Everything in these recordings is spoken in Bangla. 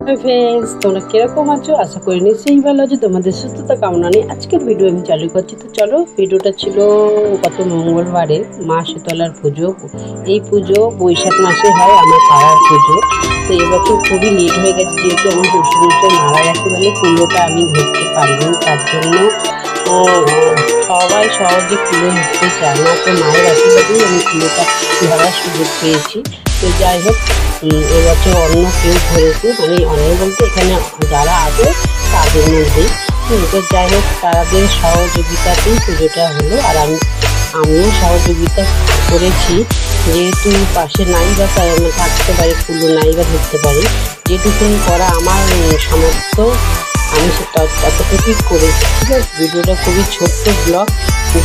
হাই ফ্রেন্ডস, তোমরা কিরকম আছো? আশা করি নিশ্চয়ই ভালো আছো। তোমাদের সুস্থতা কামনা নিয়ে আজকের ভিডিও আমি চালু করছি। তো চলো, ভিডিওটা ছিল গত মঙ্গলবারে মা শীতলার পুজো। এই পুজো বৈশাখ মাসে হয়, আমার পাড়ার পুজো। তো এবছর খুবই লেট হয়ে গেছে, যেহেতু আমার শ্বশুরমশাই মারা গেছে বলে কুলোটা আমি ধরতে পারিনি। তার জন্য সবাই সহজে কুলো উঠতে চায় না, তো মায়ের আশীর্বাদেই আমি কুলোটা ধরার সুযোগ পেয়েছি। তো যাই হোক, এবছর অন্য কেউ ধরেছে, মানে অন্য বলতে এখানে যারা আছে তাদের মধ্যেই। তো যাই হোক, তাদের সহযোগিতাতেই পুজোটা হলো। আর আমিও সহযোগিতা করেছি, যেহেতু পাশে নাই বা থাকতে পারে, কুলো নাই বা ধরতে পারি, যেটুকুনি করা আমার সামর্থ্য আমি ততটুকুই করেছি। ঠিক আছে, ভিডিওটা খুবই ছোট্ট ব্লগ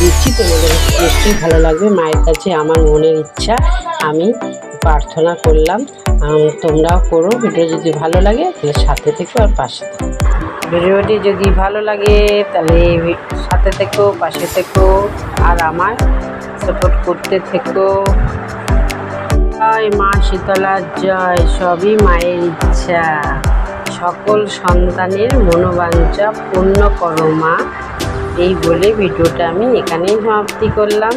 দিচ্ছি, তোমাদের নিশ্চয়ই ভালো লাগবে। মায়ের কাছে আমার মনের ইচ্ছা আমি প্রার্থনা করলাম, তোমরাও করো। ভিডিও যদি ভালো লাগে তাহলে সাথে থেকো আর পাশে থেকো। ভিডিওটি যদি ভালো লাগে তাহলে সাথে থেকো, পাশে থেকো, আর আমার সাপোর্ট করতে থেকো। জয় মা শীতলার জয়। সবই মায়ের ইচ্ছা, সকল সন্তানের মনোবাঞ্ছা পূর্ণ করো মা। এই বলে ভিডিওটা আমি এখানেই সমাপ্তি করলাম।